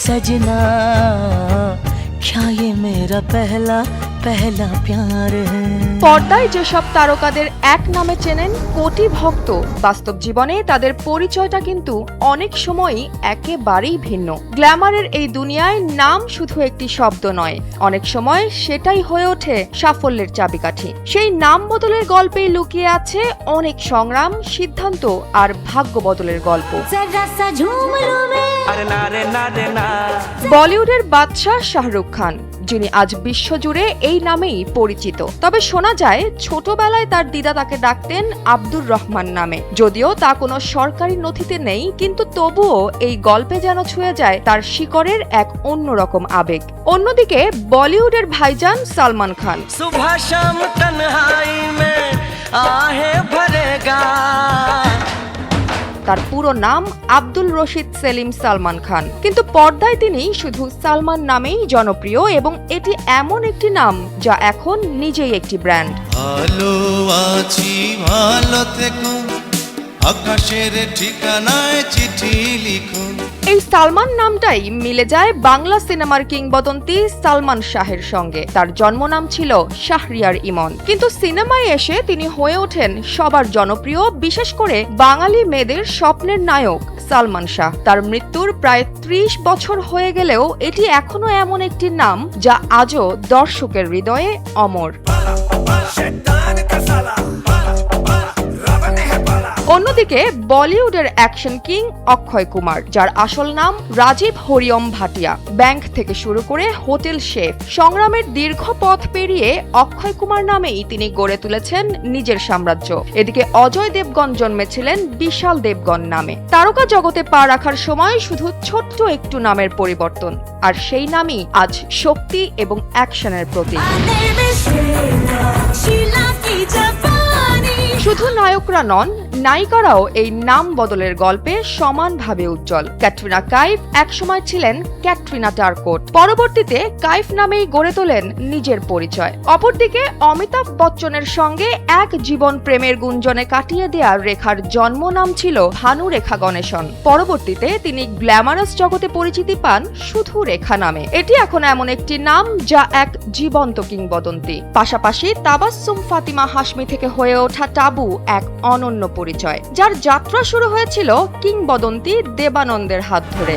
सजना क्या ये मेरा पहला पहला प्यार है। পর্দায় যেসব তারকাদের এক নামে চেনেন কোটি ভক্ত, বাস্তব জীবনে তাদের পরিচয়টা কিন্তু অনেক সময়ই একেবারেই ভিন্ন। গ্ল্যামারের এই দুনিয়ায় নাম শুধু একটি শব্দ নয়, অনেক সময় সেটাই হয়ে ওঠে সাফল্যের চাবিকাঠি। সেই নাম বদলের গল্পেই লুকিয়ে আছে অনেক সংগ্রাম, সিদ্ধান্ত আর ভাগ্য বদলের গল্প। বলিউডের বাদশাহ শাহরুখ খান, যিনি আজ বিশ্বজুড়ে এই নামেই পরিচিত। তবে শোনা যায় ছোটবেলায় তার দিদা তাকে ডাকতেন আব্দুর রহমান নামে। যদিও তা কোনো সরকারি নথিতে নেই, কিন্তু তবুও এই গল্পে যেন ছুঁয়ে যায় তার শিকড়ের এক অন্যরকম আবেগ। অন্যদিকে বলিউডের ভাইজান সালমান খান, তার পুরো নাম আব্দুল রশিদ সেলিম সালমান খান, কিন্তু পর্দায় তিনি শুধু সালমান নামেই জনপ্রিয় এবং এটি এমন একটি নাম যা এখন নিজেই একটি ব্র্যান্ড। ভালো আছি, ভালো থেকো, আকাশের ঠিকানায় চিঠি লিখো। এই সালমান নামটাই মিলে যায় বাংলা সিনেমার কিংবদন্তি সালমান শাহের সঙ্গে। তার জন্মনাম ছিল শাহরিয়ার ইমন, কিন্তু সিনেমায় এসে তিনি হয়ে ওঠেন সবার জনপ্রিয়, বিশেষ করে বাঙালি মেয়েদের স্বপ্নের নায়ক সালমান শাহ। তার মৃত্যুর প্রায় ৩০ বছর হয়ে গেলেও এটি এখনো এমন একটি নাম যা আজও দর্শকের হৃদয়ে অমর। অন্যদিকে বলিউডের অ্যাকশন কিং অক্ষয় কুমার, যার আসল নাম রাজীব হরিওম ভাটিয়া, ব্যাংক থেকে শুরু করে হোটেল শেফ, সংগ্রামের দীর্ঘ পথ পেরিয়ে অক্ষয় কুমার নামেই তিনি গড়ে তুলেছেন নিজের সাম্রাজ্য। এদিকে অজয় দেবগন জন্মেছিলেন বিশাল দেবগন নামে। তারকা জগতে পা রাখার সময় শুধু ছোট্ট একটু নামের পরিবর্তন, আর সেই নামই আজ শক্তি এবং অ্যাকশনের প্রতীক। শুধু নায়করা নন, নায়িকারাও এই নাম বদলের গল্পে সমানভাবে উজ্জ্বল। ক্যাটরিনা কাইফ একসময় ছিলেন ক্যাটরিনা টারকোট, পরবর্তীতে কাইফ নামেই গড়ে তোলেন নিজের পরিচয়। অপরদিকে অমিতাভ বচ্চনের সঙ্গে এক জীবন প্রেমের গুঞ্জনে কাটিয়ে দেয়া রেখার জন্ম নাম ছিল ভানু রেখা গণেশন। পরবর্তীতে তিনি গ্ল্যামারাস জগতে পরিচিতি পান শুধু রেখা নামে। এটি এখন এমন একটি নাম যা এক জীবন্ত কিংবদন্তি। পাশাপাশি তাবাসসুম ফাতিমা হাশমি থেকে হয়ে ওঠা টাবু এক অনন্য পরিচয়, যার যাত্রা শুরু হয়েছিল কিংবদন্তি দেবানন্দের হাত ধরে।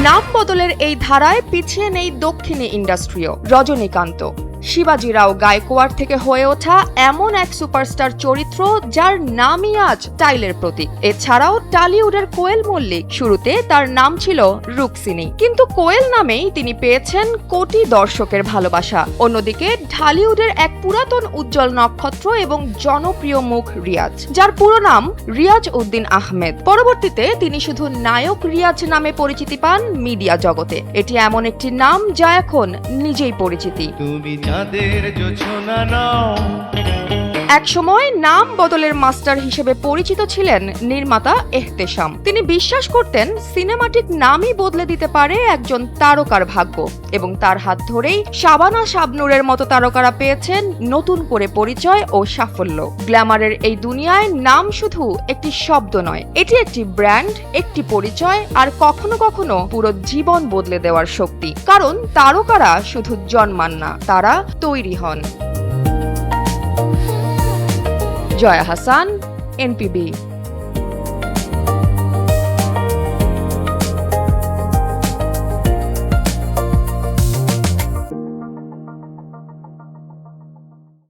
নাম বদলের এই ধারায় পিছিয়ে নেই দক্ষিণী ইন্ডাস্ট্রিও। রজনীকান্ত, শিবাজি রাও গায়কোয়াড় থেকে হয়ে ওঠা এমন এক সুপারস্টার চরিত্র যার নামই আজ স্টাইলের প্রতীক। এছাড়াও টলিউডের কোয়েল মল্লিক, শুরুতে তার নাম ছিল রুক্সিনী, কিন্তু কোয়েল নামেই তিনি পেয়েছেন কোটি দর্শকের ভালোবাসা। অন্যদিকে ঢালিউডের এক পুরাতন উজ্জ্বল নক্ষত্র এবং জনপ্রিয় মুখ রিয়াজ, যার পুরো নাম রিয়াজ উদ্দিন আহমেদ। পরবর্তীতে তিনি শুধু নায়ক রিয়াজ নামে পরিচিতি পান মিডিয়া জগতে। এটি এমন একটি নাম যা এখন নিজেই পরিচিতি। একসময় নাম বদলের মাস্টার হিসেবে পরিচিত ছিলেন নির্মাতা এহতেশাম। তিনি বিশ্বাস করতেন সিনেমাটিক নামই বদলে দিতে পারে একজন তারকার ভাগ্য, এবং তার হাত ধরেই শাবানা শাবনূরের মতো তারকারা পেয়েছেন নতুন করে পরিচয় ও সাফল্য। গ্ল্যামারের এই দুনিয়ায় নাম শুধু একটি শব্দ নয়, এটি একটি ব্র্যান্ড, একটি পরিচয়, আর কখনো কখনো পুরো জীবন বদলে দেওয়ার শক্তি। কারণ তারকারা শুধু জন্মান না, তারা তৈরি হন। জয়া হাসান, NPB।